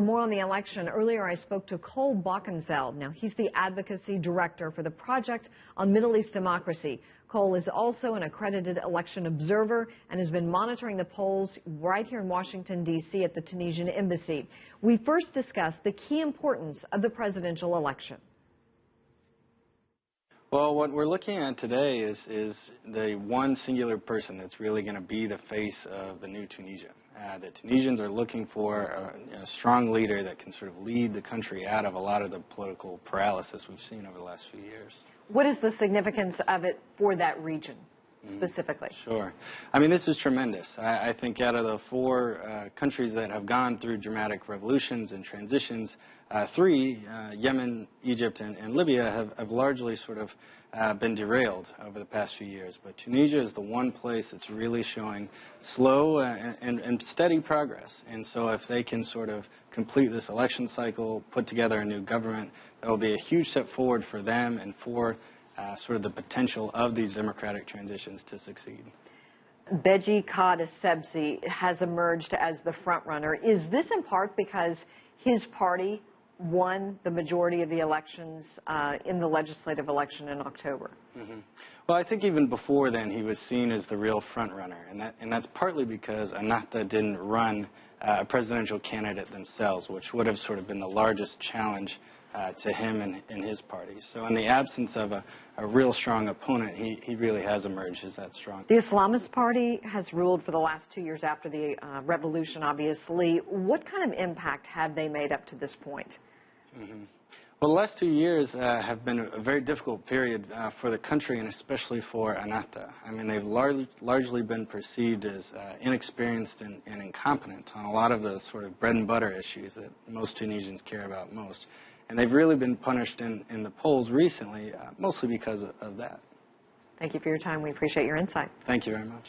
more on the election, earlier I spoke to Cole Bockenfeld. Now, he's the advocacy director for the Project on Middle East Democracy. Cole is also an accredited election observer and has been monitoring the polls right here in Washington, D.C. at the Tunisian embassy. We first discussed the key importance of the presidential election. Well, what we're looking at today is the one singular person that's really going to be the face of the new Tunisia. The Tunisians are looking for a strong leader that can sort of lead the country out of a lot of the political paralysis we've seen over the last few years. What is the significance of it for that region specifically? Sure. I mean, this is tremendous. I think out of the four countries that have gone through dramatic revolutions and transitions, three, Yemen, Egypt, and Libya, have largely sort of been derailed over the past few years. But Tunisia is the one place that's really showing slow and steady progress. And so if they can sort of complete this election cycle, put together a new government, that will be a huge step forward for them and for sort of the potential of these democratic transitions to succeed. Beji Qad Essebsi has emerged as the front-runner. Is this in part because his party won the majority of the elections in the legislative election in October? Well, I think even before then he was seen as the real front-runner, and that's partly because Ennahda didn't run a presidential candidate themselves, which would have sort of been the largest challenge to him and his party. So in the absence of a real strong opponent, he really has emerged as that strong. The Islamist Party has ruled for the last 2 years after the revolution, obviously. What kind of impact have they made up to this point? Well, the last 2 years have been a very difficult period for the country, and especially for Ennahda. I mean, they've largely been perceived as inexperienced and incompetent on a lot of the sort of bread and butter issues that most Tunisians care about most. And they've really been punished in the polls recently, mostly because of that. Thank you for your time. We appreciate your insight. Thank you very much.